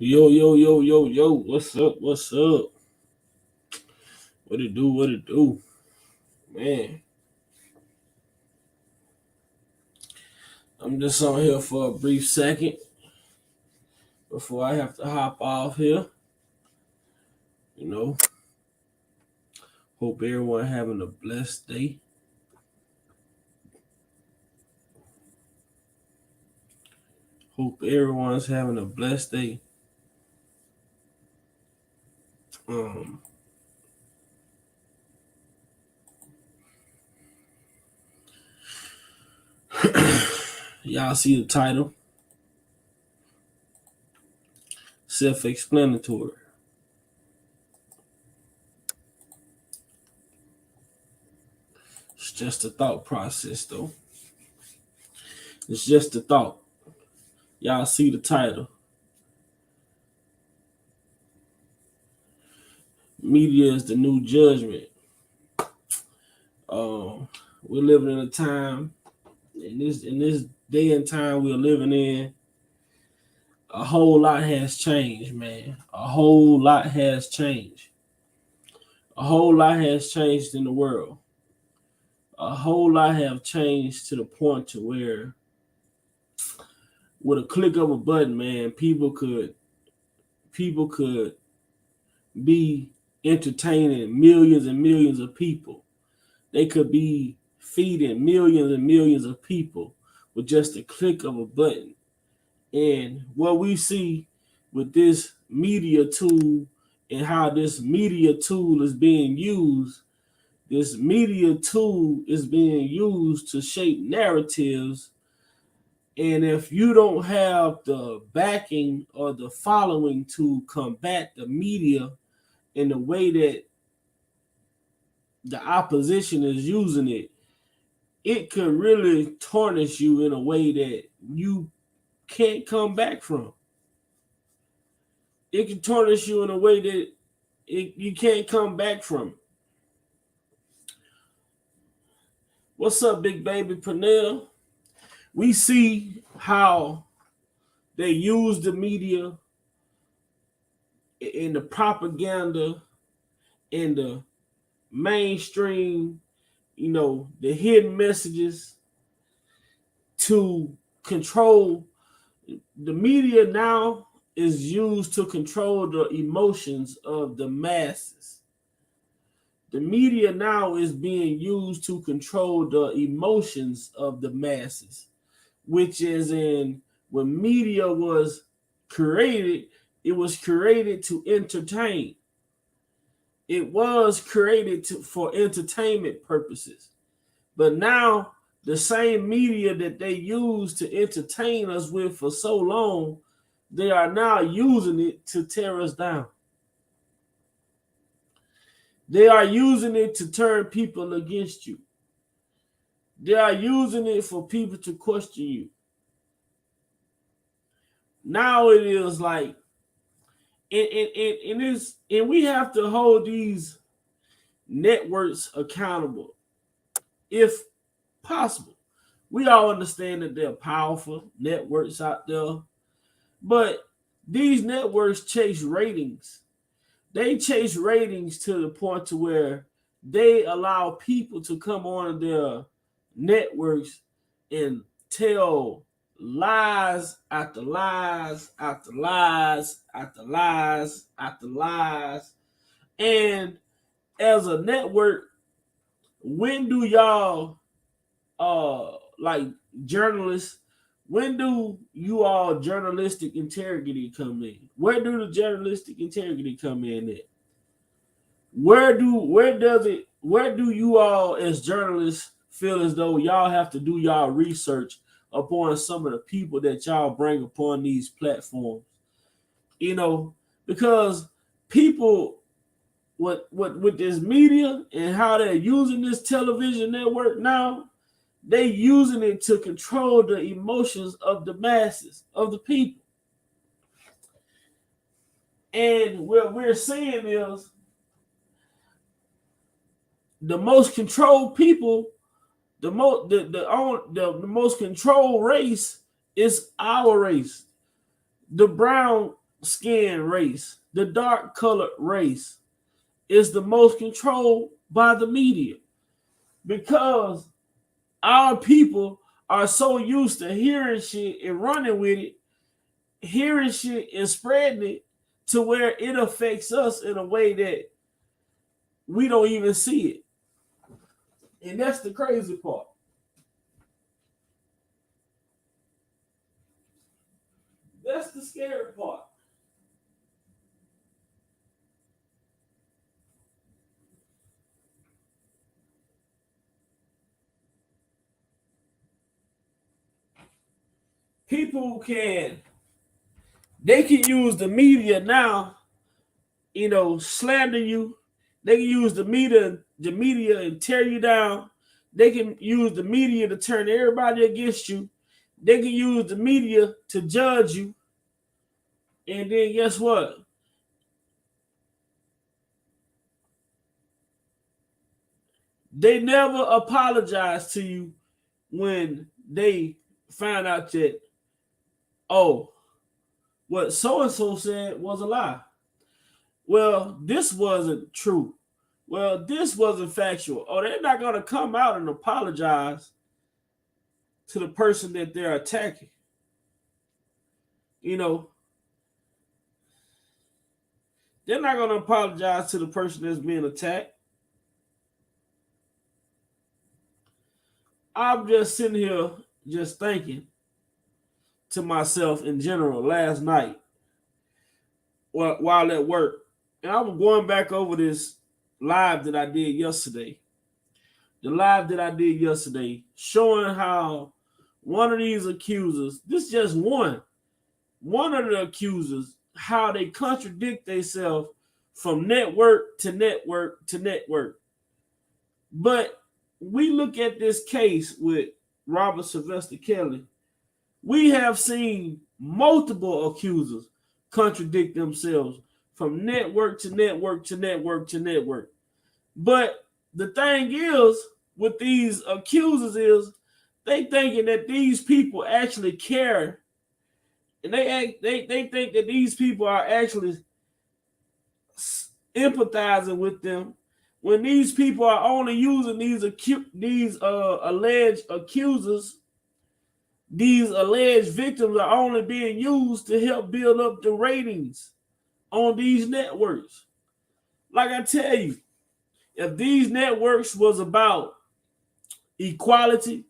Yo, yo, yo, yo, yo. What's up? What's up? What it do? What it do? Man, I'm just on here for a brief second before I have to hop off here. You know, hope everyone having a blessed day. Hope everyone's having a blessed day. Um, y'all see the title? Self-explanatory. It's just a thought process, though. It's just a thought. Y'all see the title? Media is the new judgment. Um, we're living in a time in this day and time we're living in. A whole lot has changed, man. A whole lot has changed. A whole lot has changed in the world. A whole lot have changed to the point to where, with a click of a button, man, people could be entertaining millions and millions of people. They could be feeding millions and millions of people with just a click of a button. And what we see with this media tool and how this media tool is being used, this media tool is being used to shape narratives. And if you don't have the backing or the following to combat the media in the way that the opposition is using it, it could really tarnish you in a way that you can't come back from. It can tarnish you in a way that you can't come back from. What's up, big baby Pernell? We see how they use the media in the propaganda, in the mainstream, the hidden messages to control. The media now is used to control the emotions of the masses. The media now is being used to control the emotions of the masses, which is in when media was created, it was created to entertain. It was created for entertainment purposes. But now the same media that they used to entertain us with for so long, they are now using it to tear us down. They are using it to turn people against you. They are using it for people to question you. Now it is like, and we have to hold these networks accountable if possible. We all understand that they're powerful networks out there, but these networks chase ratings. They chase ratings to the point to where they allow people to come on their networks and tell lies after lies after lies after lies after lies. And as a network, when do y'all like journalists, when do you all journalistic integrity come in? Where do the journalistic integrity come in at? Where do you all as journalists feel as though y'all have to do y'all research upon some of the people that y'all bring upon these platforms? Because people with this media and how they're using this television network now, they using it to control the emotions of the masses, of the people. And what we're seeing is the most controlled people, the most controlled race is our race. The brown skin race, the dark colored race, is the most controlled by the media because our people are so used to hearing shit and running with it, hearing shit and spreading it to where it affects us in a way that we don't even see it. And that's the crazy part. That's the scary part. People can use the media now, slander you. They can use the media and tear you down. They can use the media to turn everybody against you. They can use the media to judge you. And then guess what? They never apologize to you when they find out that, oh, what so and so said was a lie. Well, this wasn't true. Well, this wasn't factual. Oh, they're not going to come out and apologize to the person that they're attacking. You know, they're not going to apologize to the person that's being attacked. I'm just sitting here just thinking to myself in general last night while at work. And I was going back over this live that I did yesterday. The live that I did yesterday showing how one of these accusers, this is just one of the accusers, how they contradict themselves from network to network to network. But we look at this case with Robert Sylvester Kelly, we have seen multiple accusers contradict themselves from network to network to network to network. But the thing is, with these accusers is they thinking that these people actually care, and they think that these people are actually empathizing with them when these people are only using these alleged accusers, these alleged victims are only being used to help build up the ratings on these networks. Like I tell you, if these networks was about equality,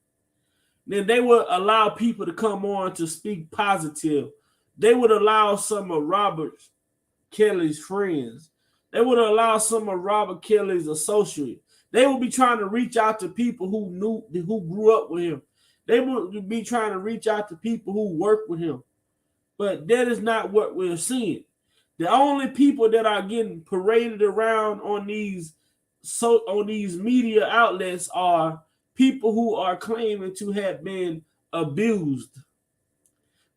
then they would allow people to come on to speak positive. They would allow some of Robert Kelly's friends. They would allow some of Robert Kelly's associates. They would be trying to reach out to people who grew up with him. They would be trying to reach out to people who work with him. But that is not what we're seeing. The only people that are getting paraded around on these media outlets are people who are claiming to have been abused.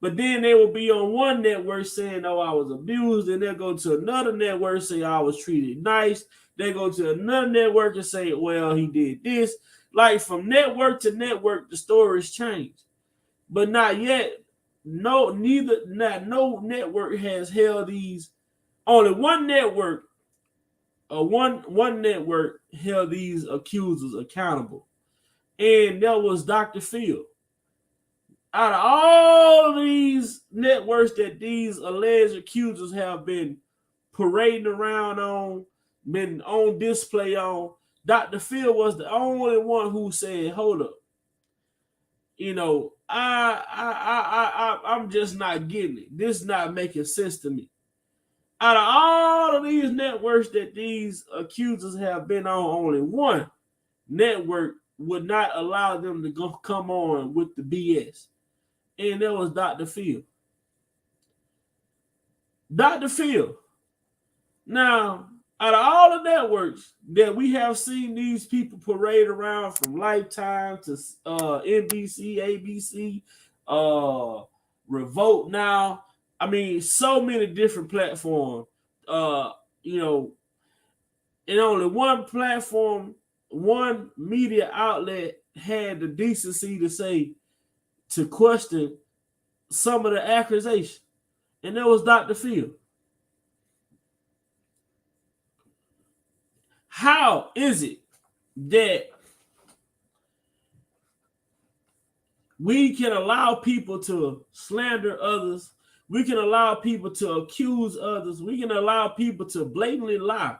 But then they will be on one network saying, "Oh, I was abused," and they'll go to another network say, "I was treated nice." They go to another network and say, "Well, he did this." Like from network to network, the stories change, but not yet. No network has held these. Only one network, one network held these accusers accountable, and that was Dr. Phil. Out of all these networks that these alleged accusers have been parading around on, been on display on, Dr. Phil was the only one who said, "Hold up, I'm just not getting it. This is not making sense to me." Out of all of these networks that these accusers have been on, only one network would not allow them to come on with the BS, and that was Dr. Phil. Dr. Phil. Now, out of all the networks that we have seen these people parade around from Lifetime to NBC, ABC, Revolt now, I mean, so many different platforms. Uh, you know, and only one platform, one media outlet had the decency to say, to question some of the accusations. and there was Dr. Phil. How is it that we can allow people to slander others? We can allow people to accuse others. We can allow people to blatantly lie.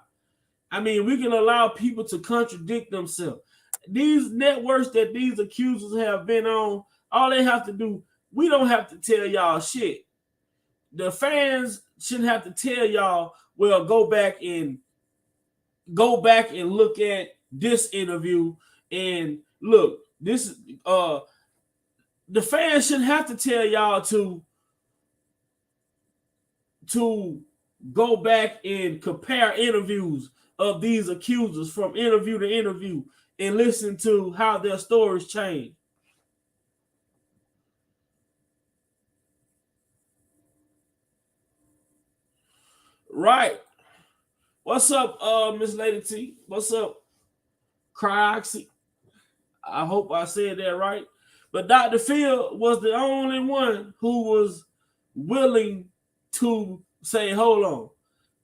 I mean, we can allow people to contradict themselves. These networks that these accusers have been on, all they have to do, we don't have to tell y'all shit. The fans shouldn't have to tell y'all, well, go back and look at this interview and look, this the fans shouldn't have to tell y'all to go back and compare interviews of these accusers from interview to interview and listen to how their stories change. Right. What's up, Miss Lady T? What's up, Cryoxy? I hope I said that right. But Dr. Phil was the only one who was willing to say, hold on,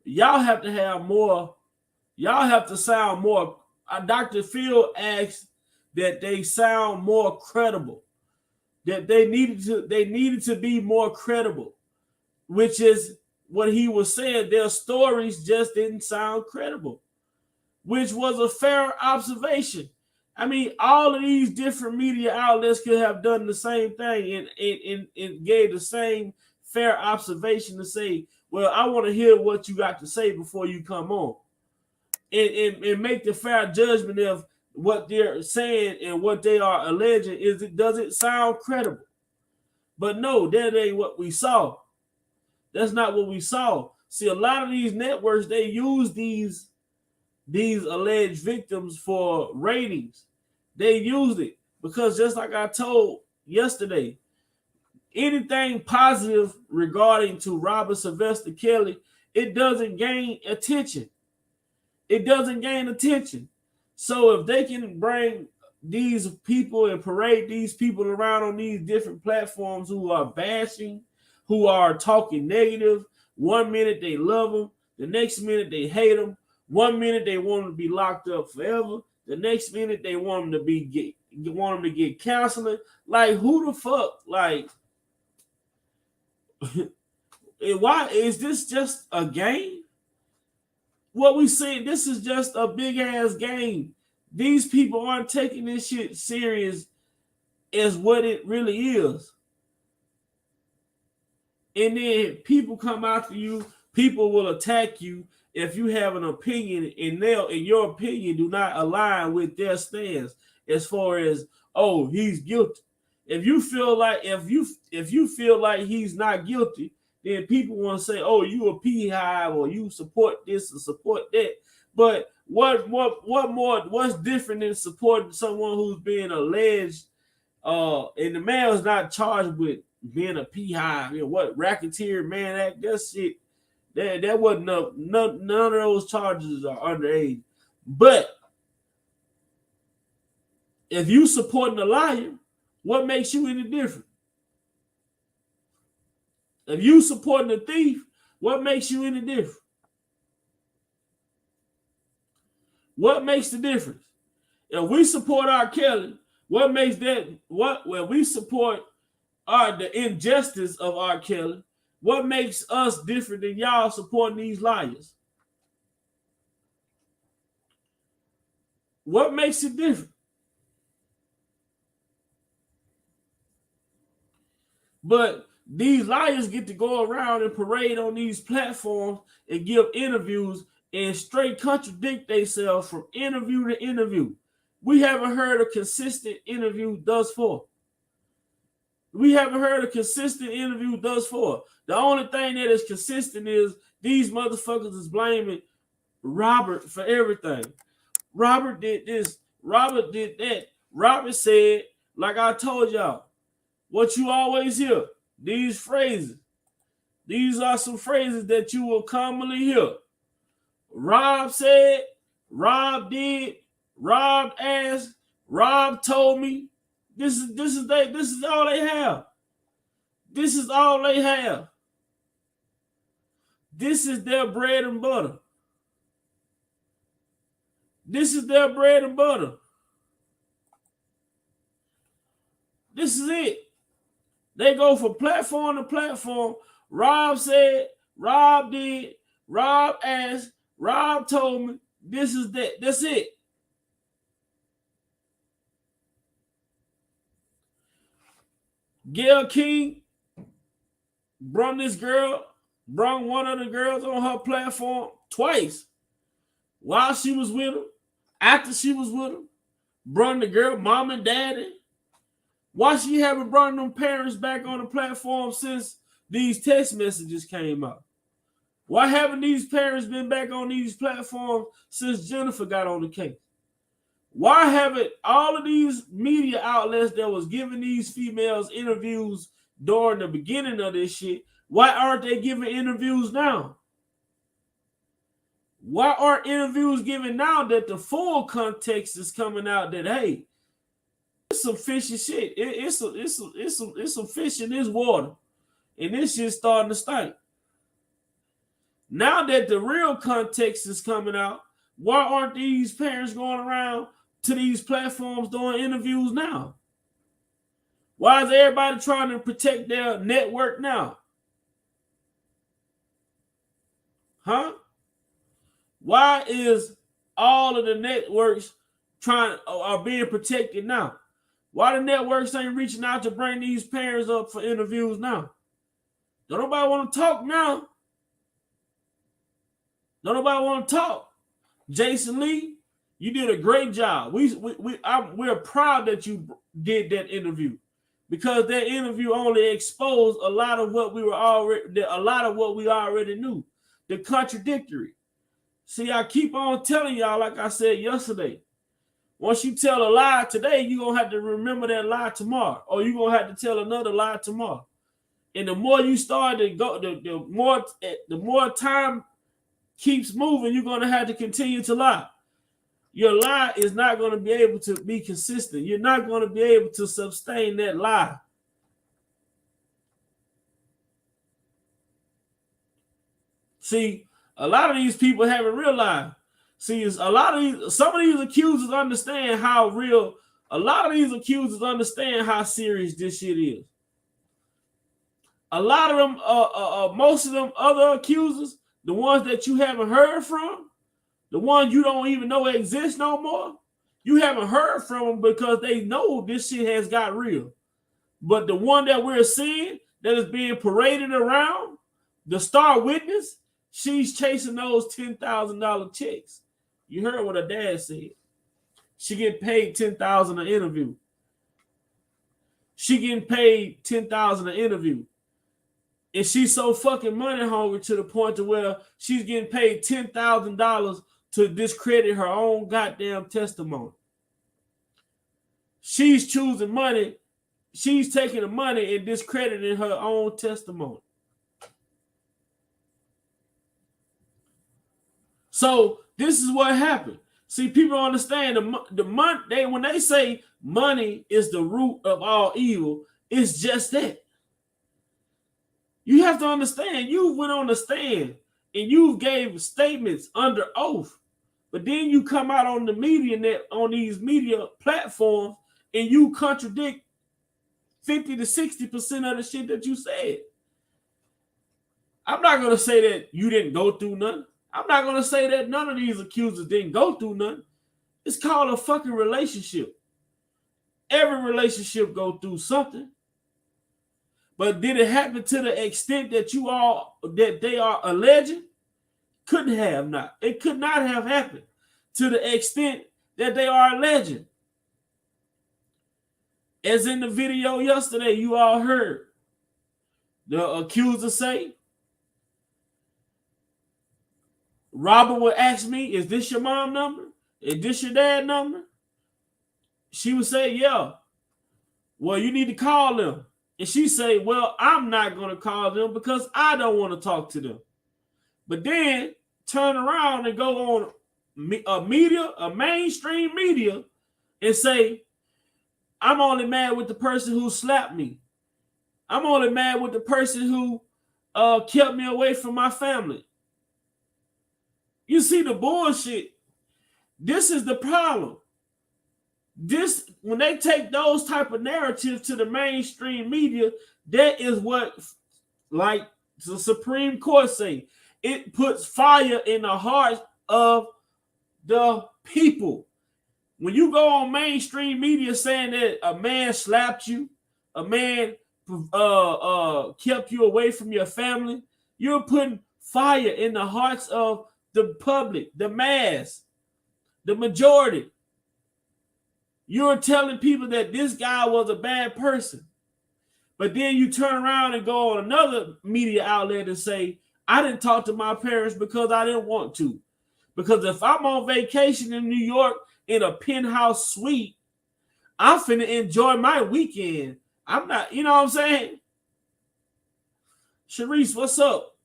y'all have to have more, y'all have to sound more. Dr. Phil asked that they sound more credible, that they needed to be more credible, which is what he was saying. Their stories just didn't sound credible, which was a fair observation. I mean, all of these different media outlets could have done the same thing and gave the same fair observation to say, well, I want to hear what you got to say before you come on. And make the fair judgment of what they're saying and what they are alleging. Does it sound credible? But no, that ain't what we saw. That's not what we saw. See, a lot of these networks, they use these alleged victims for ratings. They used it because, just like I told yesterday, anything positive regarding to Robert Sylvester Kelly, it doesn't gain attention. It doesn't gain attention. So if they can bring these people and parade these people around on these different platforms who are bashing, who are talking negative, one minute they love them, the next minute they hate them, one minute they want them to be locked up forever, the next minute they want them to get counseling. Like, who the fuck? Like, why is this just a game? What we see, this is just a big ass game. These people aren't taking this shit serious as what it really is. And then people come after you, people will attack you if you have an opinion and your opinion do not align with their stance as far as, oh, he's guilty. If you feel like he's not guilty, then people want to say, oh, you a beehive or you support this or support that. But what's different than supporting someone who's being alleged, and the man was not charged with being a beehive, what racketeer, man, that shit, that wasn't none of those charges are underage. But if you supporting a liar, what makes you any different? If you supporting a thief, what makes you any different? What makes the difference? If we support R. Kelly, what makes that when we support the injustice of R. Kelly, what makes us different than y'all supporting these liars? What makes it different? But these liars get to go around and parade on these platforms and give interviews and straight contradict themselves from interview to interview. We haven't heard a consistent interview thus far. The only thing that is consistent is these motherfuckers is blaming Robert for everything. Robert did this. Robert did that. Robert said, like I told y'all, what you always hear, these phrases. These are some phrases that you will commonly hear. Rob said, Rob did, Rob asked, Rob told me. This is all they have. This is all they have. This is their bread and butter. This is their bread and butter. This is it. They go from platform to platform. Rob said, Rob did, Rob asked, Rob told me. This is that. That's it. Gail King brought one of the girls on her platform twice. While she was with him, after she was with him, brought the girl, mom and daddy. Why she haven't brought them parents back on the platform since these text messages came out? Why haven't these parents been back on these platforms since Jennifer got on the case? Why haven't all of these media outlets that was giving these females interviews during the beginning of this shit, why aren't they giving interviews now? Why aren't interviews given now that the full context is coming out that, hey, it's some fishy shit. It's some fish in this water. And this shit's starting to stink. Now that the real context is coming out, why aren't these parents going around to these platforms doing interviews now? Why is everybody trying to protect their network now? Huh? Why is all of the networks are being protected now? Why the networks ain't reaching out to bring these parents up for interviews now? Don't nobody want to talk now. Don't nobody want to talk. Jason Lee, you did a great job. We're proud that you did that interview, because that interview only exposed a lot of what we already knew. The contradictory. See, I keep on telling y'all, like I said yesterday, once you tell a lie today, you're going to have to remember that lie tomorrow, or you're going to have to tell another lie tomorrow. And the more you start to go, the more time keeps moving, you're going to have to continue to lie. Your lie is not going to be able to be consistent. You're not going to be able to sustain that lie. See, a lot of these people haven't realized. See, some of these accusers understand how real. A lot of these accusers understand how serious this shit is. A lot of them, most of them other accusers, the ones that you haven't heard from, the ones you don't even know exist no more, you haven't heard from them because they know this shit has got real. But the one that we're seeing that is being paraded around, the star witness, she's chasing those $10,000 checks. You heard what her dad said. She getting paid $10,000 an interview. She getting paid $10,000 an interview. And she's so fucking money hungry to the point to where she's getting paid $10,000 to discredit her own goddamn testimony. She's choosing money. She's taking the money and discrediting her own testimony. So this is what happened. See, people understand the money. When they say money is the root of all evil, it's just that. You have to understand. You went on the stand and you gave statements under oath, but then you come out on the media net on these media platforms and you contradict 50 to 60% of the shit that you said. I'm not gonna say that you didn't go through nothing. I'm not going to say that none of these accusers didn't go through nothing. It's called a fucking relationship. Every relationship go through something. But did it happen to the extent that they are alleging? Couldn't have not. It could not have happened to the extent that they are alleging. As in the video yesterday, you all heard the accuser say, Robert would ask me, is this your mom number? Is this your dad number? She would say, yeah. Well, you need to call them. And she say, well, I'm not going to call them because I don't want to talk to them. But then turn around and go on a mainstream media, and say, I'm only mad with the person who slapped me. I'm only mad with the person who kept me away from my family. You see the bullshit. This is the problem. This, when they take those type of narratives to the mainstream media, that is what, like the Supreme Court say, it puts fire in the hearts of the people. When you go on mainstream media saying that a man slapped you, a man kept you away from your family, you're putting fire in the hearts of the public, the mass, the majority. You're telling people that this guy was a bad person. But then you turn around and go on another media outlet and say, I didn't talk to my parents because I didn't want to. Because if I'm on vacation in New York in a penthouse suite, I'm finna enjoy my weekend. I'm not, you know what I'm saying? Sharice, what's up?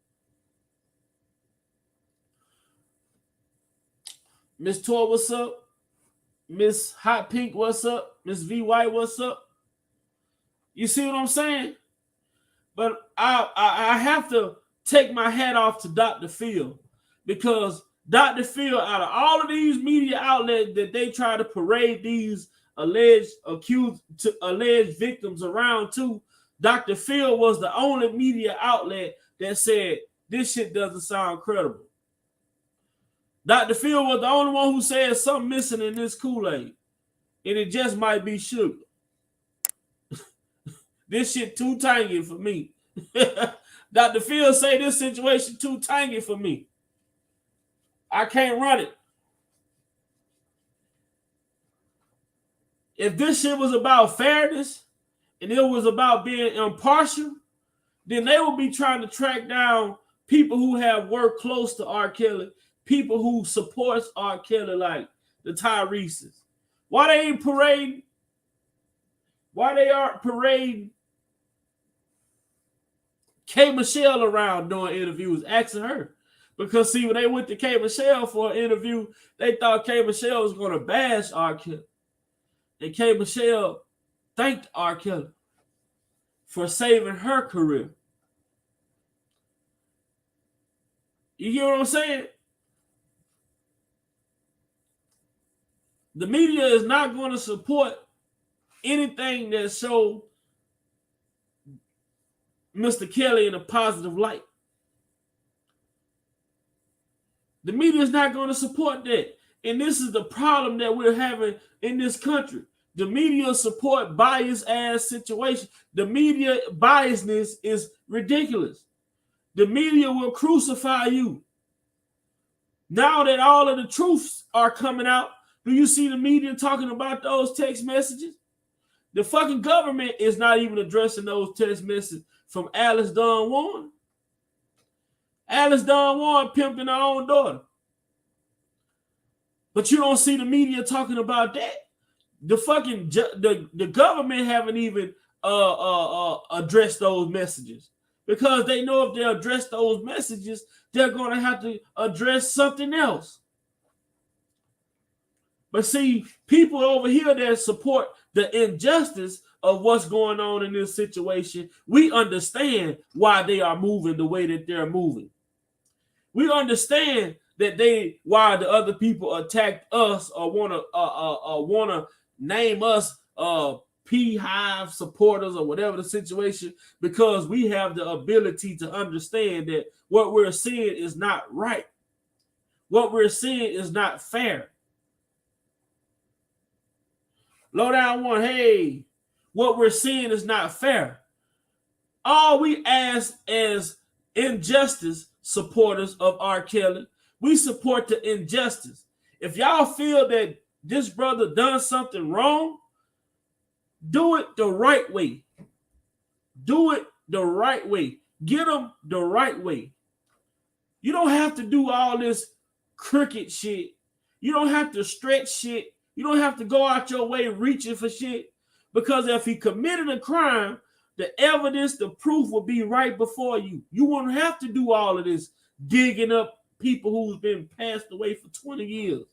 Miss Tor, what's up? Miss Hot Pink, what's up? Miss V White, what's up? You see what I'm saying? But I have to take my hat off to Dr. Phil, because Dr. Phil, out of all of these media outlets that they try to parade these alleged victims around to, Dr. Phil was the only media outlet that said this shit doesn't sound credible. Dr. Phil was the only one who said something missing in this Kool-Aid, and it just might be sugar. This shit too tangy for me. Dr. Phil say this situation too tangy for me. I can't run it. If this shit was about fairness and it was about being impartial, then they would be trying to track down people who have worked close to R. Kelly, people who supports R. Kelly, like the Tyreses. Why they ain't parading? Why they aren't parading K. Michelle around doing interviews, asking her? Because see, when they went to K. Michelle for an interview, they thought K. Michelle was going to bash R. Kelly. And K. Michelle thanked R. Kelly for saving her career. You get what I'm saying? The media is not going to support anything that shows Mr. Kelly in a positive light. The media is not going to support that. And this is the problem that we're having in this country. The media support biased ass situation. The media biasness is ridiculous. The media will crucify you. Now that all of the truths are coming out, do you see the media talking about those text messages? The fucking government is not even addressing those text messages from Alice Dawn Warren. Alice Dawn Warren pimping her own daughter. But you don't see the media talking about that. The fucking the government haven't even addressed those messages, because they know if they address those messages, they're going to have to address something else. But see, people over here that support the injustice of what's going on in this situation, we understand why they are moving the way that they're moving. We understand that why the other people attacked us or wanna name us P-Hive supporters or whatever the situation, because we have the ability to understand that what we're seeing is not right. What we're seeing is not fair. Low down one, hey, what we're seeing is not fair. All we ask as injustice supporters of R. Kelly, we support the injustice. If y'all feel that this brother done something wrong, do it the right way. Do it the right way. Get him the right way. You don't have to do all this crooked shit. You don't have to stretch shit. You don't have to go out your way reaching for shit. Because if he committed a crime, the evidence, the proof will be right before you. You won't have to do all of this digging up people who's been passed away for 20 years.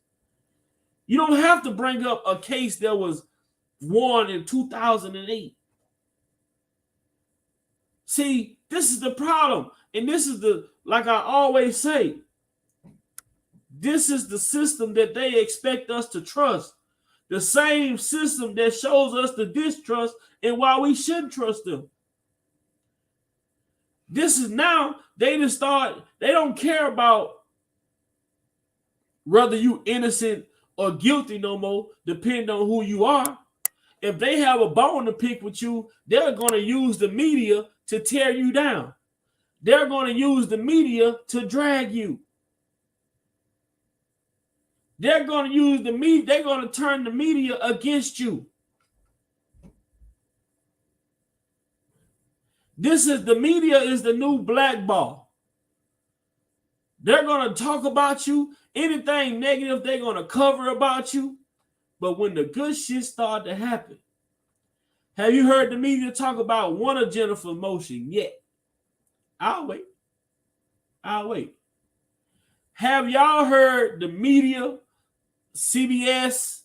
You don't have to bring up a case that was won in 2008. See, this is the problem. And this is like I always say, this is the system that they expect us to trust. The same system that shows us the distrust and why we shouldn't trust them. This is now, they don't care about whether you innocent or guilty no more, depending on who you are. If they have a bone to pick with you, they're going to use the media to tear you down. They're going to use the media to drag you. They're going to use the media. They're going to turn the media against you. The media is the new blackball. They're going to talk about you. Anything negative, they're going to cover about you. But when the good shit start to happen, have you heard the media talk about one of Jennifer's motion yet? I'll wait. Have y'all heard the media, CBS,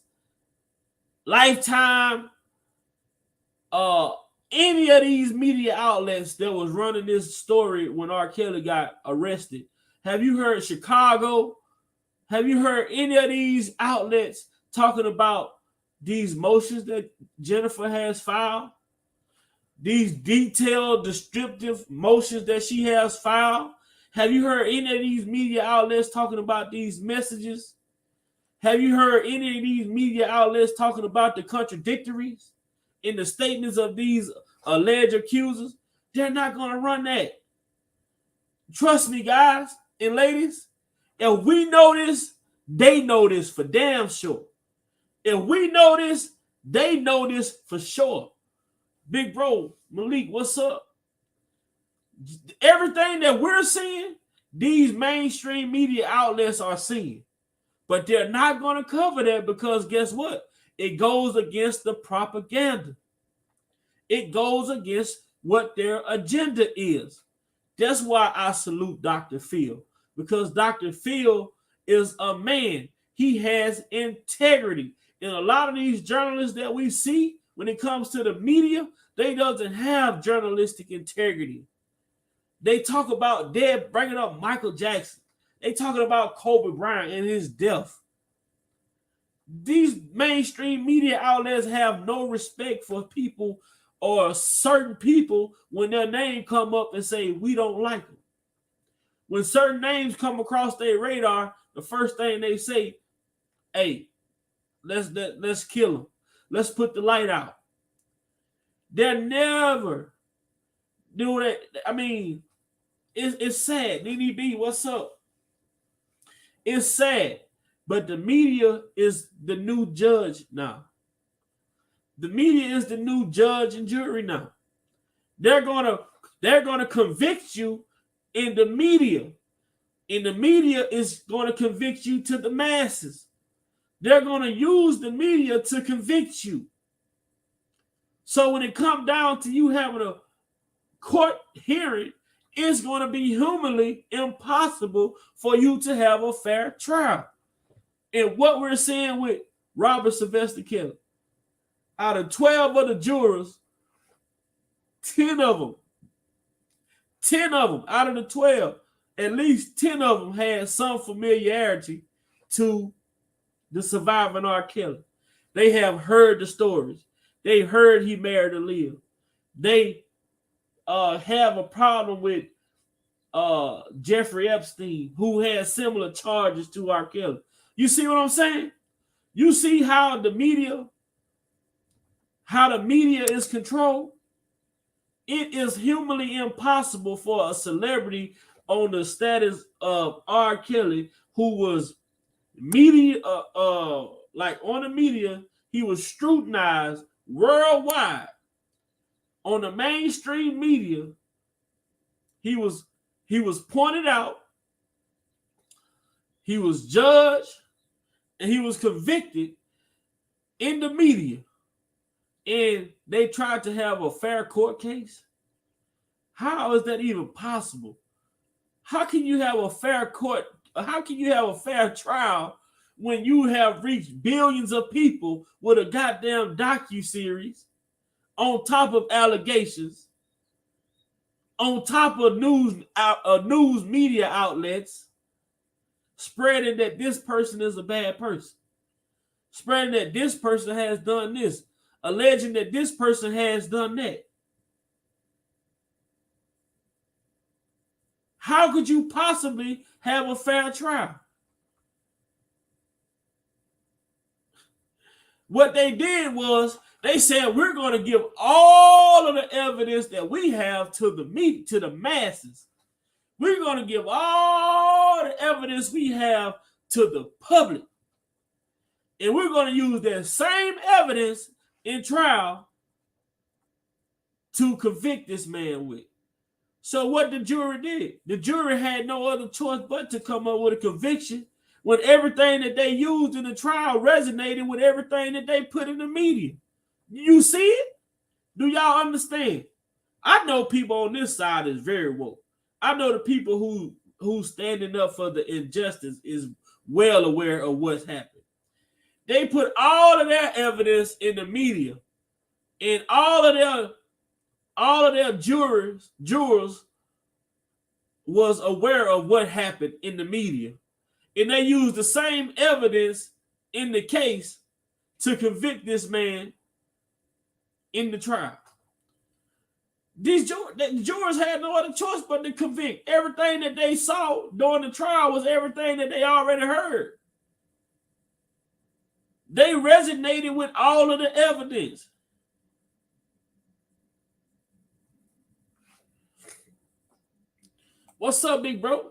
Lifetime, any of these media outlets that was running this story when R. Kelly got arrested? Have you heard Chicago? Have you heard any of these outlets talking about these motions that Jennifer has filed? These detailed, descriptive motions that she has filed? Have you heard any of these media outlets talking about these messages? Have you heard any of these media outlets talking about the contradictories in the statements of these alleged accusers? They're not going to run that. Trust me, guys and ladies. If we know this, they know this for damn sure. If we know this, they know this for sure. Big bro, Malik, what's up? Everything that we're seeing, these mainstream media outlets are seeing. But they're not going to cover that because guess what? It goes against the propaganda. It goes against what their agenda is. That's why I salute Dr. Phil. Because Dr. Phil is a man. He has integrity. And a lot of these journalists that we see, when it comes to the media, they doesn't have journalistic integrity. They talk about bringing up Michael Jackson. They talking about Kobe Bryant and his death. These mainstream media outlets have no respect for people or certain people when their name come up and say, we don't like them. When certain names come across their radar, the first thing they say, hey, let's kill them. Let's put the light out. They're never do that. I mean, it's sad. DDB, what's up? It's sad. But the media is the new judge now. The media is the new judge and jury now. They're gonna convict you in the media. And the media is going to convict you to the masses. They're going to use the media to convict you. So when it comes down to you having a court hearing, it's going to be humanly impossible for you to have a fair trial. And what we're seeing with Robert Sylvester Kelly, out of 12 of the jurors, 10 of them out of the 12, at least 10 of them had some familiarity to the surviving R. Kelly. They have heard the stories. They heard he married Aaliyah. They have a problem with Jeffrey Epstein, who had similar charges to R. Kelly. You see what I'm saying? You see how the media is controlled? It is humanly impossible for a celebrity on the status of R. Kelly, who was media, like on the media, he was scrutinized worldwide. On the mainstream media, he was pointed out, he was judged, and he was convicted in the media. And they tried to have a fair court case. How is that even possible? How can you have a fair court? How can you have a fair trial when you have reached billions of people with a goddamn docuseries on top of allegations, on top of news media outlets spreading that this person is a bad person, spreading that this person has done this, alleging that this person has done that. How could you possibly have a fair trial? What they did was they said we're going to give all of the evidence that we have to the masses. We're going to give all the evidence we have to the public. And we're going to use that same evidence in trial to convict this man with. So what the jury did, the jury had no other choice but to come up with a conviction when everything that they used in the trial resonated with everything that they put in the media. You see it? Do y'all understand? I know people on this side is very woke. I know the people who's standing up for the injustice is well aware of what's happened. They put all of their evidence in the media, and all of their jurors was aware of what happened in the media, and they used the same evidence in the case to convict this man in the trial. The jurors had no other choice but to convict. Everything that they saw during the trial was everything that they already heard. They resonated with all of the evidence. What's up, big bro?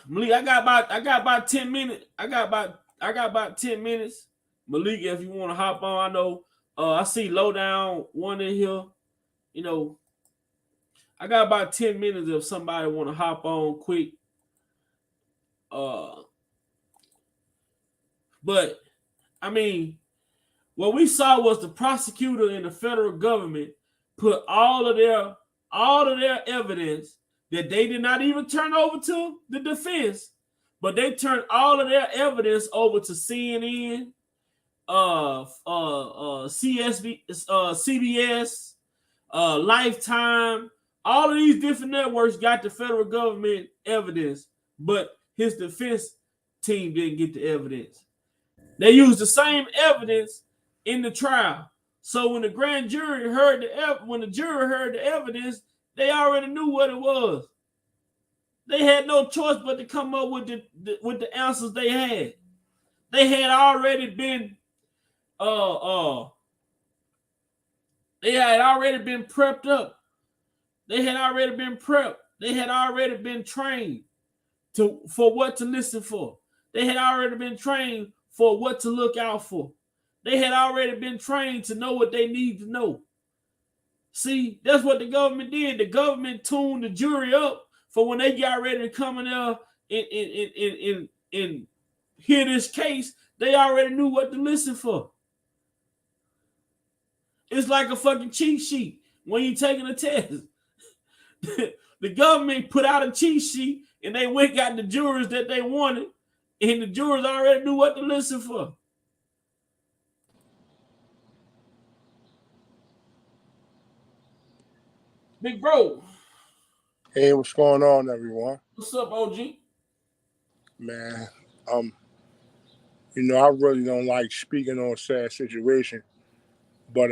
Malik, I got about 10 minutes. I got about 10 minutes. Malik, if you want to hop on, I know I see Lowdown one in here. You know, I got about 10 minutes if somebody want to hop on quick. But I mean, what we saw was the prosecutor and the federal government put all of their evidence that they did not even turn over to the defense, but they turned all of their evidence over to CNN, CBS, Lifetime. All of these different networks got the federal government evidence, but his defense team didn't get the evidence. They used the same evidence in the trial. So when the grand jury heard the evidence, they already knew what it was. They had no choice but to come up with the answers they had. They had already been they had already been prepped up. They had already been prepped. They had already been trained for what to listen for. They had already been trained for what to look out for. They had already been trained to know what they need to know. See, that's what the government did. The government tuned the jury up for when they got ready to come in there and hear this case. They already knew what to listen for. It's like a fucking cheat sheet when you're taking a test. The government put out a cheat sheet and they went got the jurors that they wanted, and the jurors already knew what to listen for. Big bro. Hey, what's going on, everyone? What's up, OG? Man, I really don't like speaking on sad situation, but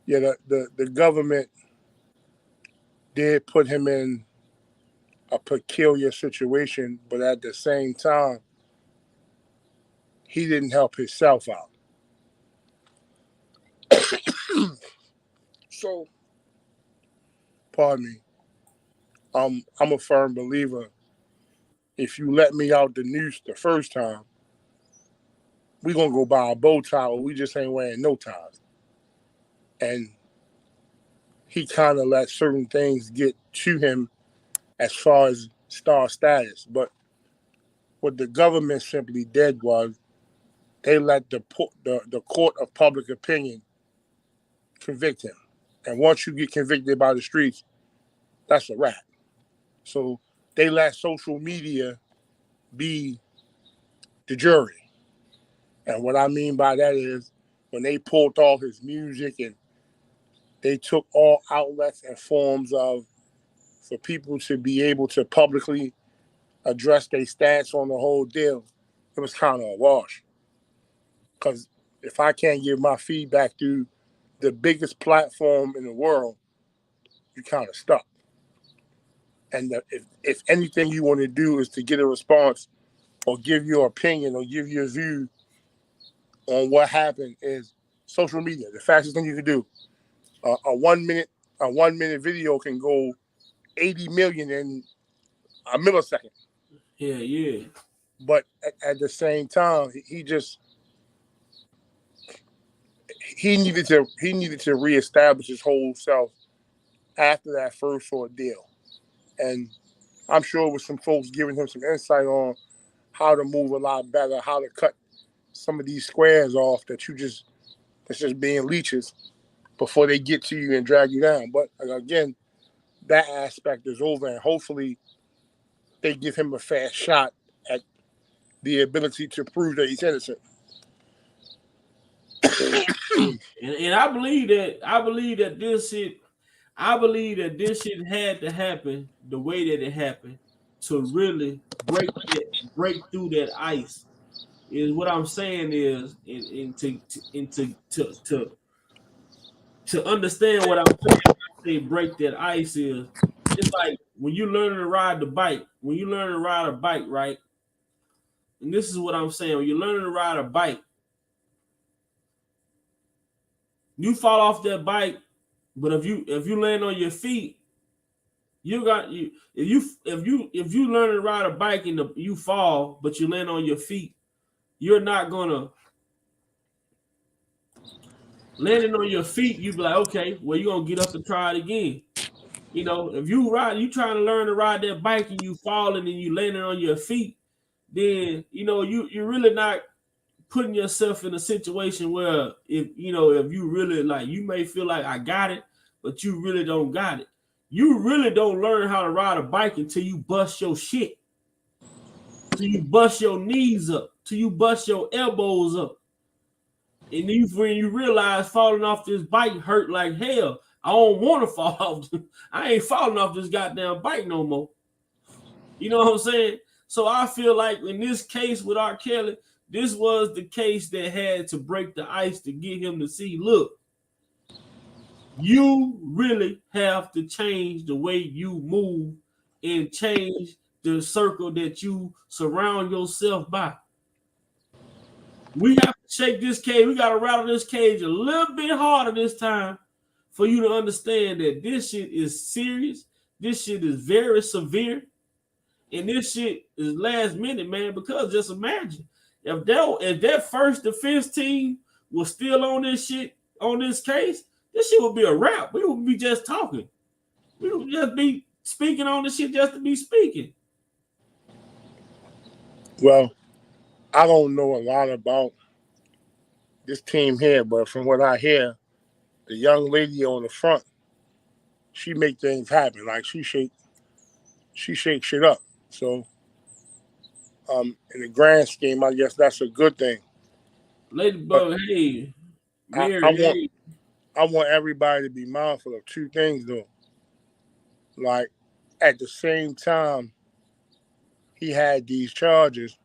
yeah, the government did put him in a peculiar situation, but at the same time, he didn't help himself out. So, pardon me, I'm a firm believer. If you let me out the noose the first time, we gonna go buy a bow tie, or we just ain't wearing no ties. And he kind of let certain things get to him as far as star status. But what the government simply did was they let the court of public opinion convict him. And once you get convicted by the streets, that's a wrap. So they let social media be the jury. And what I mean by that is when they pulled all his music and they took all outlets and forms of for people to be able to publicly address their stance on the whole deal, it was kind of a wash. Because if I can't give my feedback through the biggest platform in the world, you kind of stuck. And if anything you want to do is to get a response or give your opinion or give your view on what happened, is social media, the fastest thing you can do. A 1 minute video can go 80 million in a millisecond. Yeah. But at the same time, he needed to reestablish his whole self after that first ordeal. And I'm sure with some folks giving him some insight on how to move a lot better, how to cut some of these squares off that's just being leeches before they get to you and drag you down. But again, that aspect is over, and hopefully they give him a fast shot at the ability to prove that he's innocent. And I believe that this shit had to happen the way that it happened to really break through that ice. Is what I'm saying is, to understand what I'm saying. When I say break that ice is, it's like when you learn to ride the bike. When you learn to ride a bike, right? And this is what I'm saying. When you're learning to ride a bike, you fall off that bike, but if you land on your feet, you got you if you learn to ride a bike and you fall, but you land on your feet, you're not gonna landing on your feet. You be like, okay, well, you're gonna get up and try it again. You know, if you trying to learn to ride that bike and you falling and you landing on your feet, then you're really not putting yourself in a situation where if you really like, you may feel like I got it, but you really don't got it. You really don't learn how to ride a bike until you bust your shit, till you bust your knees up, till you bust your elbows up, and when you realize falling off this bike hurt like hell. I don't want to fall off. I ain't falling off this goddamn bike no more. You know what I'm saying? So I feel like in this case with R. Kelly, this was the case that had to break the ice to get him to see, look, you really have to change the way you move and change the circle that you surround yourself by. We have to shake this cage. We got to rattle this cage a little bit harder this time for you to understand that this shit is serious. This shit is very severe. And this shit is last minute, man, because just imagine if that first defense team was still on this shit, on this case, this shit would be a wrap. We would be just talking. We would just be speaking on this shit just to be speaking. Well, I don't know a lot about this team here, but from what I hear, the young lady on the front, she make things happen. Like she shake shit up. So in the grand scheme, I guess that's a good thing. Ladybug, hey, Mary, hey. I want everybody to be mindful of two things though. Like at the same time he had these charges,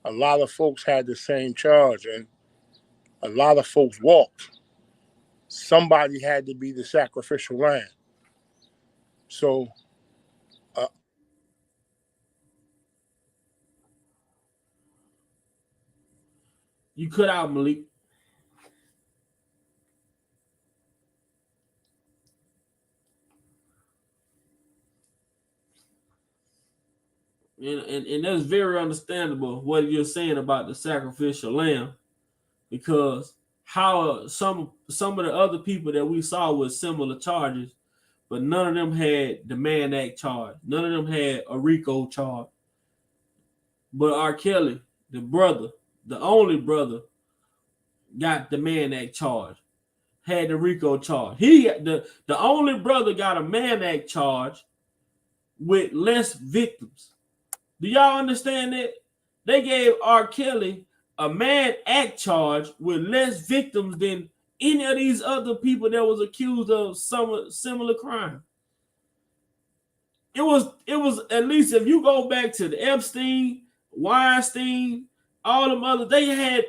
a lot of folks had the same charge and a lot of folks walked. Somebody had to be the sacrificial lamb. So You cut out, Malik. And that's very understandable what you're saying about the sacrificial lamb, because how some of the other people that we saw with similar charges, but none of them had the Mann Act charge. None of them had a RICO charge. But R. Kelly, the brother, the only brother, got the Mann Act charge, had the RICO charge. The only brother got a Mann Act charge, with less victims. Do y'all understand that? They gave R. Kelly a Mann Act charge with less victims than any of these other people that was accused of some similar crime. It was at least, if you go back to the Epstein, Weinstein, all them others, they had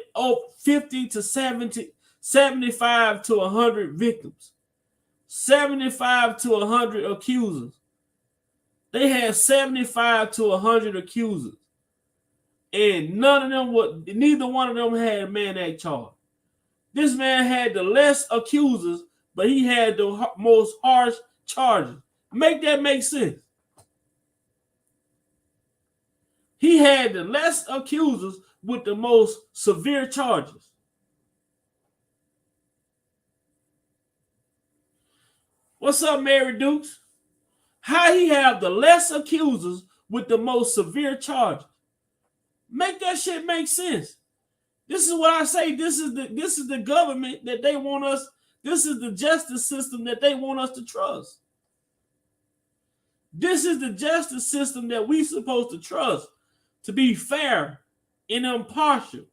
50 to 70, 75 to 100 victims, 75 to 100 accusers. They had 75 to 100 accusers, and neither one of them had a Mann Act charge. This man had the less accusers, but he had the most harsh charges. Make that make sense? He had the less accusers with the most severe charges. What's up, Mary Dukes? How he have the less accusers with the most severe charges? Make that shit make sense. This is what I say. This is the government that they want us. This is the justice system that they want us to trust. This is the justice system that we supposed to trust to be fair and impartial.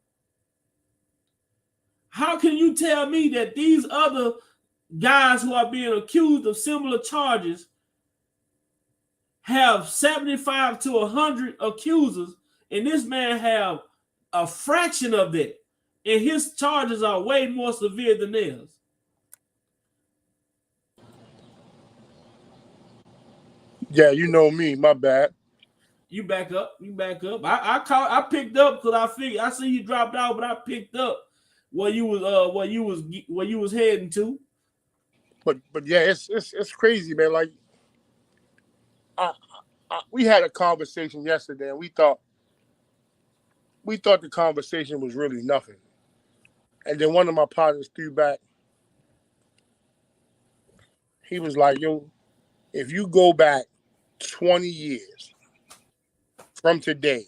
How can you tell me that these other guys who are being accused of similar charges have 75 to 100 accusers, and this man have a fraction of that, and his charges are way more severe than theirs? Yeah, you know me. My bad. You back up. I picked up because I see you dropped out, but I picked up where you was heading to. But yeah, it's crazy, man. Like we had a conversation yesterday, and we thought the conversation was really nothing. And then one of my partners threw back. He was like, "Yo, if you go back 20 years from today,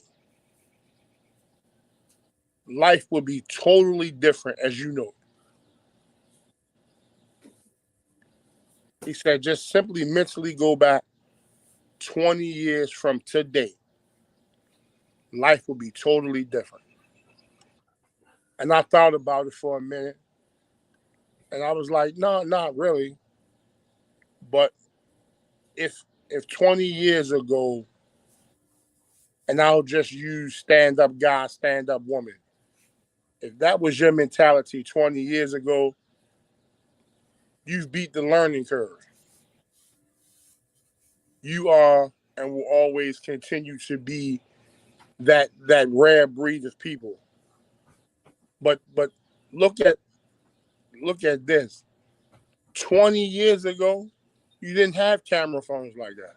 life would be totally different, as you know." He said, "Just simply mentally go back 20 years from today, life will be totally different." And I thought about it for a minute, and I was like, "No, not really." But if 20 years ago, and I'll just use stand up guy, stand up woman, if that was your mentality 20 years ago, you've beat the learning curve. You are and will always continue to be that rare breed of people. But look at this. 20 years ago, you didn't have camera phones like that.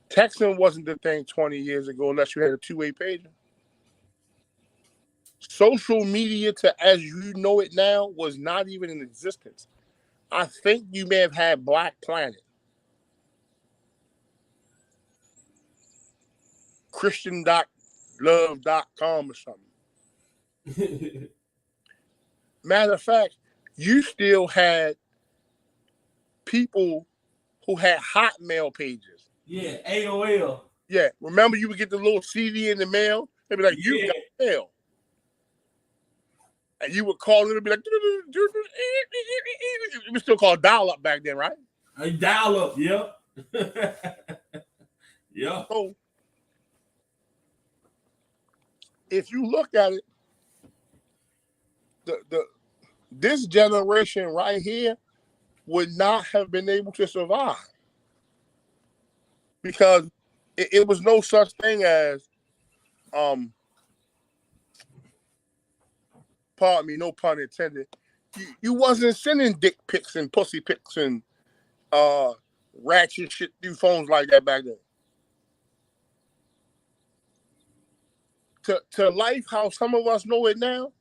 Texting wasn't the thing 20 years ago unless you had a two-way pager. Social media, to as you know it now, was not even in existence. I think you may have had Black Planet, Christian.love.com or something. Matter of fact, you still had people who had Hotmail pages. Yeah, AOL. Yeah, remember you would get the little CD in the mail? They'd be like, "You got mail." And you would call it and be like, it was still called dial-up back then, right? A dial-up, yep. Yeah. So if you look at it, this generation right here would not have been able to survive because it was no such thing as pardon me, no pun intended. You wasn't sending dick pics and pussy pics and ratchet shit through phones like that back then. To life, how some of us know it now,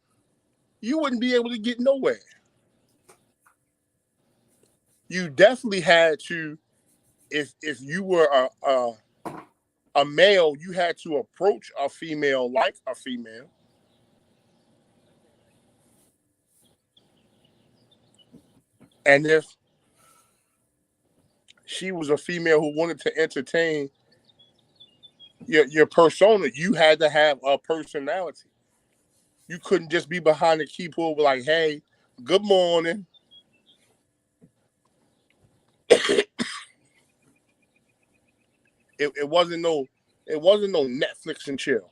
you wouldn't be able to get nowhere. You definitely had to, if you were a male, you had to approach a female like a female. And if she was a female who wanted to entertain your persona. You had to have a personality. You couldn't just be behind the keyboard like, hey, good morning. It wasn't no Netflix and chill.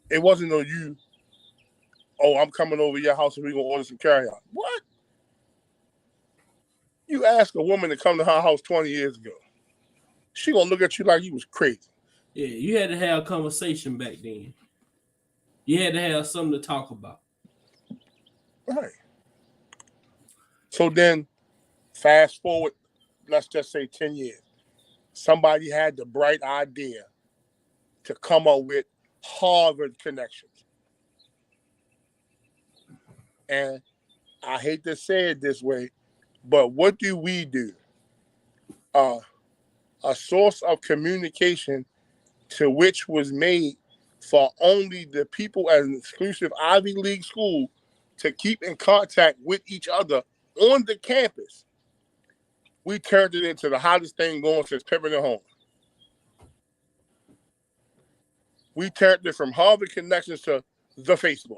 It wasn't no you, oh, I'm coming over your house and we're gonna order some carry out. What? You ask a woman to come to her house 20 years ago. She gonna look at you like you was crazy. Yeah, you had to have a conversation back then. You had to have something to talk about. Right. So then, fast forward, let's just say 10 years. Somebody had the bright idea to come up with Harvard connections. And I hate to say it this way, but what do? A source of communication to which was made for only the people at an exclusive Ivy League school to keep in contact with each other on the campus. We turned it into the hottest thing going since Pippin and Holmes. We turned it from Harvard connections to the Facebook.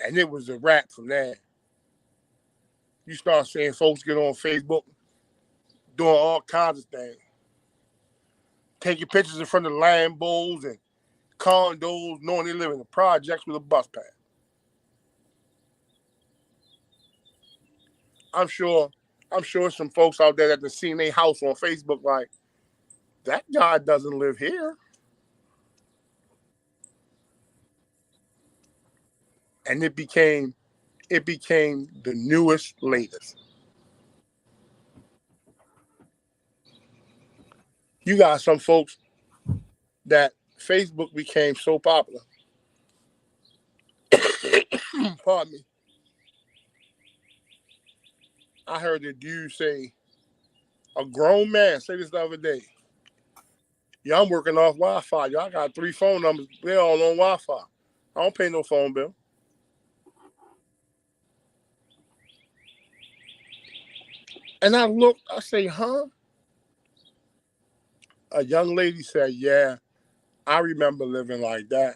And it was a wrap from there. You start seeing folks get on Facebook doing all kinds of things. Taking pictures in front of Lambos and condos, knowing they live in the projects with a bus pass. I'm sure some folks out there that have seen their house on Facebook like, that guy doesn't live here. And it became the newest, latest. You got some folks that Facebook became so popular. Pardon me. I heard a dude say, a grown man say this the other day. Yeah, I'm working off Wi-Fi. Y'all got 3 phone numbers. They're all on Wi-Fi. I don't pay no phone bill. And I looked, I say, huh? A young lady said, yeah, I remember living like that.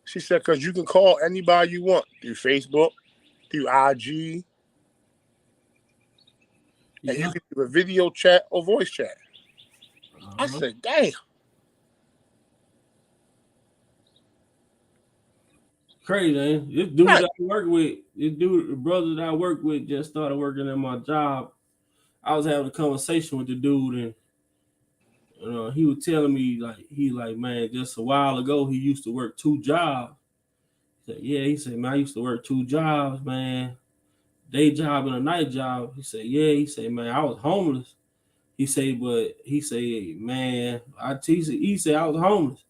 She said, because you can call anybody you want through Facebook, through IG, and you can do a video chat or voice chat. I said, damn. Crazy, man. This dude that I work with, the brother that I work with just started working at my job. I was having a conversation with the dude, and he was telling me like, man, just a while ago he used to work 2 jobs. He said, yeah, he said, man, I used to work 2 jobs, man. Day job and a night job. He said, yeah, he said, man, I was homeless. He said, man, he said I was homeless.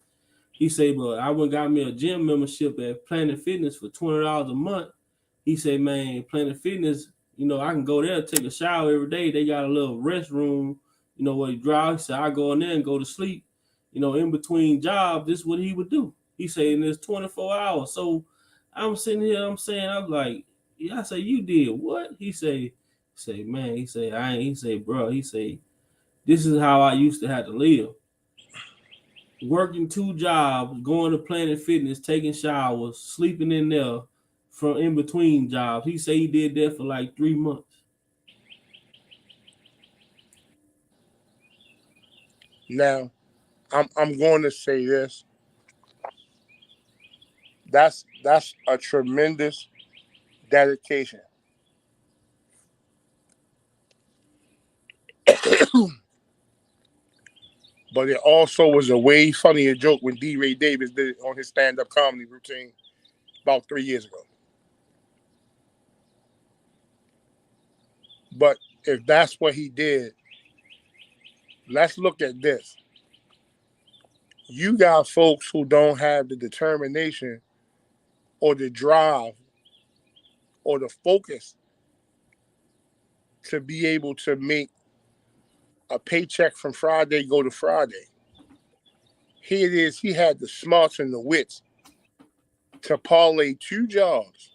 He said, but I went got me a gym membership at Planet Fitness for $20 a month. He said, man, Planet Fitness, I can go there, take a shower every day. They got a little restroom, where you drive. He said, I go in there and go to sleep. In between jobs, this is what he would do. He said, and it's 24 hours. So I'm sitting here, I'm like, yeah, I say, you did what? He say, man, I ain't, he say, bro, he say, this is how I used to have to live. Working 2 jobs, going to Planet Fitness, taking showers, sleeping in there from in between jobs. He said he did that for like 3 months. Now, I'm going to say this. That's a tremendous dedication. But it also was a way funnier joke when D. Ray Davis did it on his stand-up comedy routine about 3 years ago. But if that's what he did, let's look at this. You got folks who don't have the determination or the drive or the focus to be able to make a paycheck from Friday go to Friday. Here it is, he had the smarts and the wits to parlay 2 jobs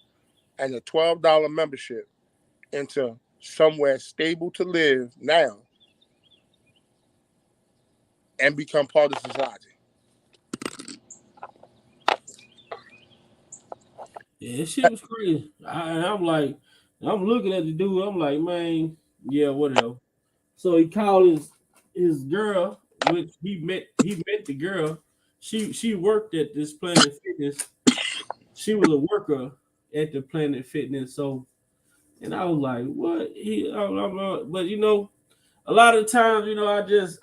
and a $12 membership into somewhere stable to live now and become part of society. Yeah, this shit was crazy. I'm like, I'm looking at the dude. I'm like, man, yeah, whatever. So he called his girl, which he met the girl. She worked at this Planet Fitness. She was a worker at the Planet Fitness. So, and I was like, what? But a lot of times,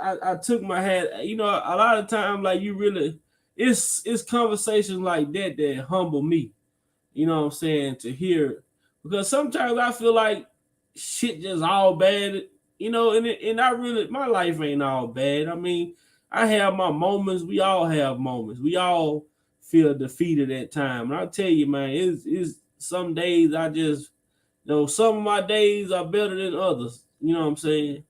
I took my hat. A lot of times, like you really, it's conversations like that humble me. You know what I'm saying? To hear, because sometimes I feel like shit just all bad. And I really, my life ain't all bad. I mean, I have my moments. We all have moments. We all feel defeated at time. And I tell you, man, it's some days I just, some of my days are better than others. You know what I'm saying?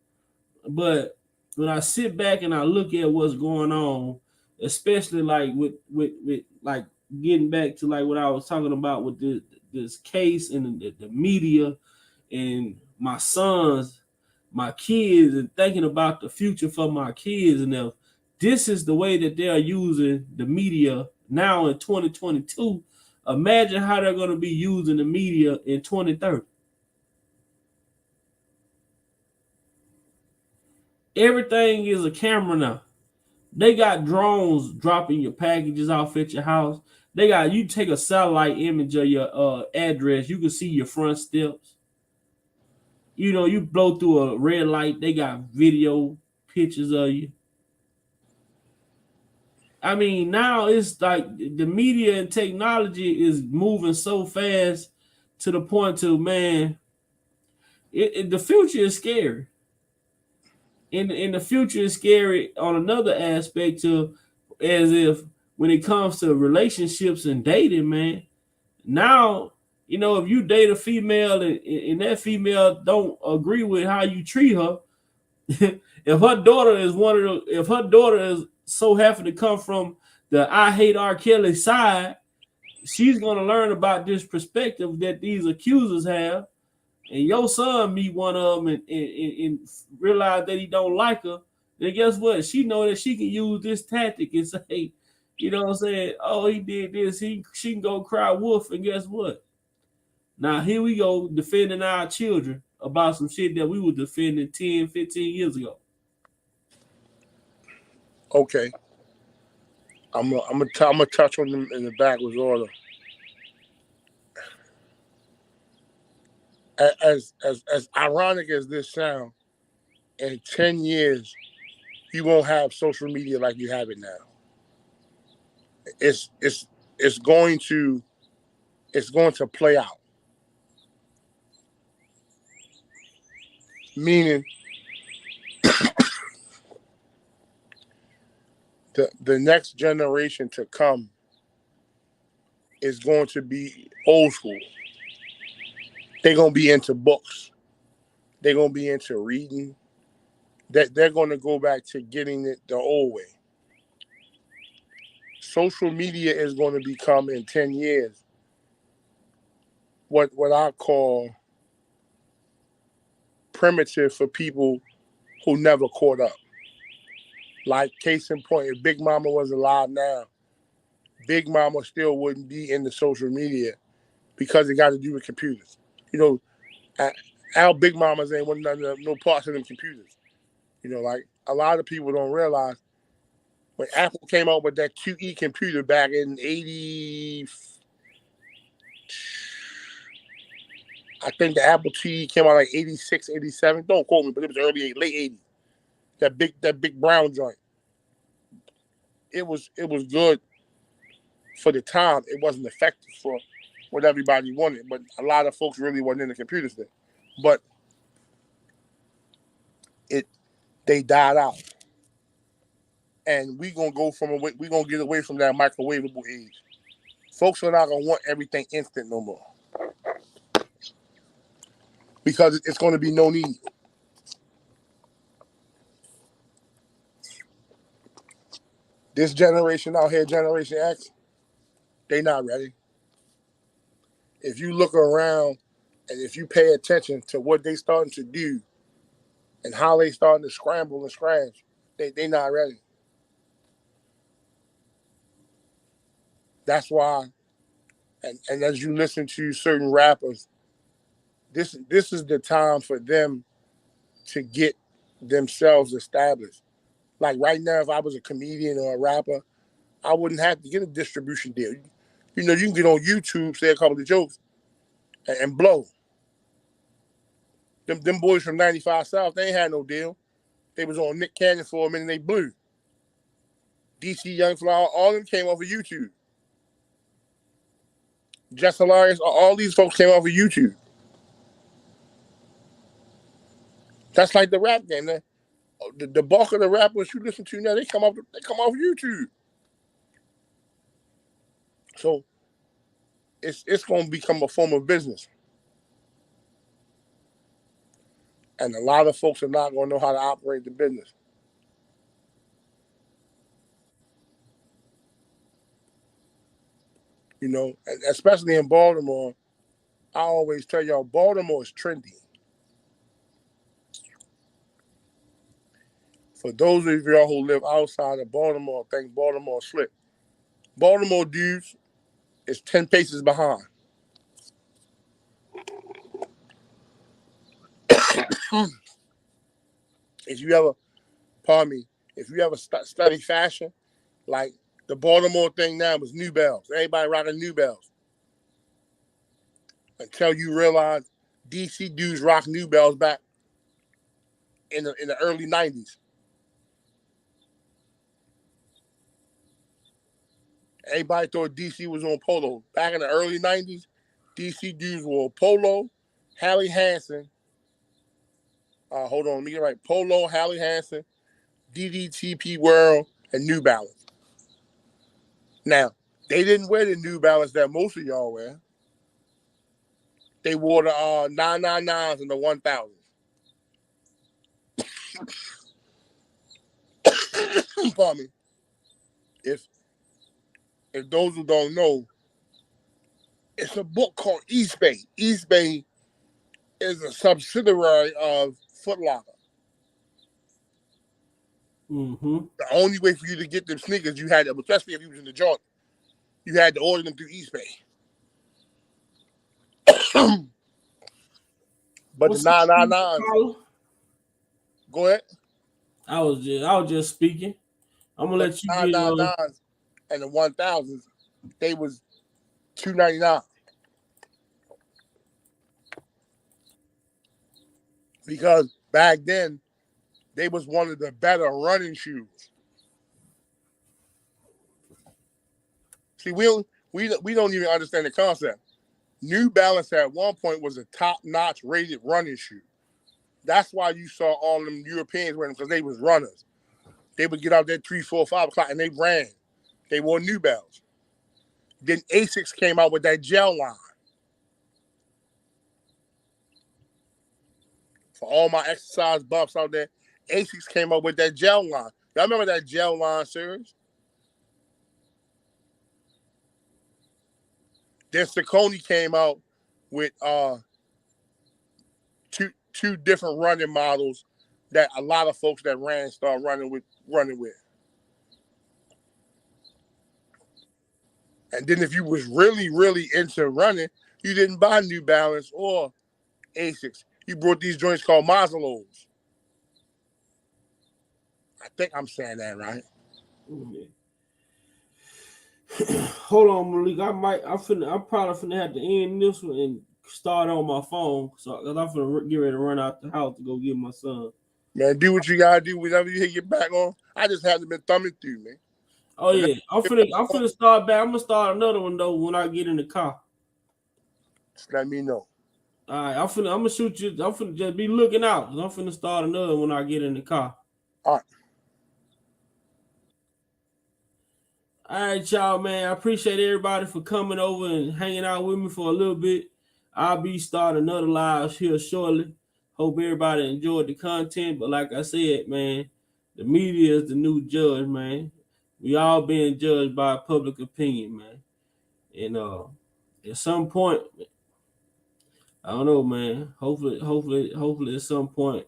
But when I sit back and I look at what's going on, especially like with like getting back to like what I was talking about with this case and the media and my sons, my kids, and thinking about the future for my kids, and if this is the way that they are using the media now in 2022, imagine how they're going to be using the media in 2030. Everything is a camera now. They got drones dropping your packages off at your house. They got you take a satellite image of your address. You can see your front steps. You blow through a red light. They got video pictures of you. I mean, now it's like the media and technology is moving so fast to the point to, man, the future is scary. In the future is scary on another aspect to, as if when it comes to relationships and dating, man. Now, if you date a female and that female don't agree with how you treat her, if her daughter is if her daughter is so happy to come from the I hate R. Kelly side, she's gonna learn about this perspective that these accusers have, and your son meet one of them and realize that he don't like her, then guess what? She know that she can use this tactic and say, you know what I'm saying? Oh, he did this. She can go cry wolf, and guess what? Now here we go defending our children about some shit that we were defending 10, 15 years ago. Okay, I'm gonna touch on them in the backwards order. As ironic as this sound, in 10 years, you won't have social media like you have it now. It's it's it's going to play out. Meaning the next generation to come is going to be old school. They're gonna be into books. They're gonna be into reading. That they're gonna go back to getting it the old way. Social media is going to become in 10 years what I call primitive for people who never caught up. Like case in point, if Big Mama was alive now, Big Mama still wouldn't be in the social media because it got to do with computers. You know, our Big Mamas ain't want no parts of them computers. Like a lot of people don't realize when Apple came out with that QE computer back in 80, I think the Apple IIe came out like 86, 87. Don't quote me, but it was late 80s. That big brown joint. It was good for the time. It wasn't effective for what everybody wanted, but a lot of folks really wasn't in the computers then. But they died out, and we gonna get away from that microwavable age. Folks are not gonna want everything instant no more because it's gonna be no need. This generation out here, Generation X, they not ready. if you look around and if you pay attention to what they starting to do and how they starting to scramble and scratch, they not ready. That's why, and as you listen to certain rappers, this is the time for them to get themselves established. Like right now, if I was a comedian or a rapper, I wouldn't have to get a distribution deal. You know, you can get on YouTube, say a couple of jokes, and blow. Them boys from 95 South, they ain't had no deal. They was on Nick Cannon for a minute, they blew. DC Young Fly, all of them came off of YouTube. Just Hilarious, all these folks came off of YouTube. That's like the rap game. The bulk of the rappers you listen to now, they come off YouTube. So it's going to become a form of business. And a lot of folks are not going to know how to operate the business. You know, and especially in Baltimore, I always tell y'all, Baltimore is trendy. For those of y'all who live outside of Baltimore, think Baltimore slick. Baltimore dudes is 10 paces behind. If you ever, pardon me, if you ever study fashion, like the Baltimore thing now is New Bells. Everybody rocking New Bells. Until you realize DC dudes rock New Bells back in the early 90s. Everybody thought DC was on polo. Back in the early 90s, DC dudes wore polo, Hallie Hansen. Hold on, let me get right. Polo, Hallie Hansen, DDTP World, and New Balance. Now, they didn't wear the New Balance that most of y'all wear. They wore the 999s and the 1000s. Pardon me. If those who don't know, it's a book called East Bay. East Bay is a subsidiary of Foot Locker. Mm-hmm. The only way for you to get them sneakers, you had to, especially if you was in the joint, you had to order them through East Bay. But What's the 999s, go ahead. I was just speaking. I'm gonna But let the you get 999s and the 1000s, they was $299. Because back then, they was one of the better running shoes. See, we don't even understand the concept. New Balance at one point was a top-notch rated running shoe. That's why you saw all them Europeans wearing them, because they was runners. They would get out there 3, 4, 5 o'clock and they ran. They wore New Balance. Then Asics came out with that gel line. For all my exercise buffs out there, Asics came up with that gel line. Y'all remember that gel line series? Then Saucony came out with two different running models that a lot of folks that ran started running with. And then if you was really, really into running, you didn't buy New Balance or Asics. You brought these joints called Mazzalos. I think I'm saying that right. Hold on, Malik. I'm probably finna have to end this one and start on my phone. So, cause I'm finna get ready to run out the house to go get my son. Man, do what you gotta do whenever you hit your back on. I just haven't been thumbing through, man. Oh yeah, I'm finna start back. I'm gonna start another one though when I get in the car. Just let me know. All right, I'm gonna shoot you. I'm finna just be looking out. I'm finna start another when I get in the car. All right. All right, y'all, man. I appreciate everybody for coming over and hanging out with me for a little bit. I'll be starting another live here shortly. Hope everybody enjoyed the content. But like I said, man, the media is the new judge, man. We all being judged by public opinion, man. And at some point, I don't know, man. Hopefully, at some point,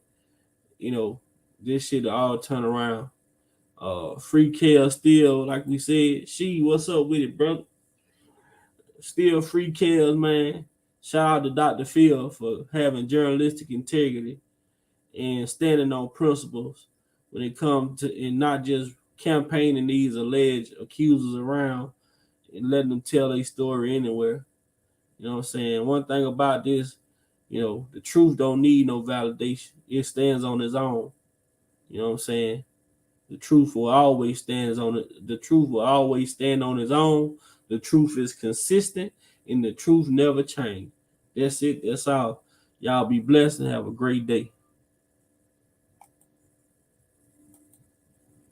you know, this shit all turn around. Free Kale still, like we said. What's up with it, brother? Still free Kales, man. Shout out to Dr. Phil for having journalistic integrity and standing on principles when it comes to and not just campaigning these alleged accusers around and letting them tell their story anywhere. You know what I'm saying? One thing about this, the truth don't need no validation. It stands on its own. You know what I'm saying? The truth will always stands on it. The truth will always stand on its own. The truth is consistent, and the truth never change. That's it. That's all. Y'all be blessed and have a great day.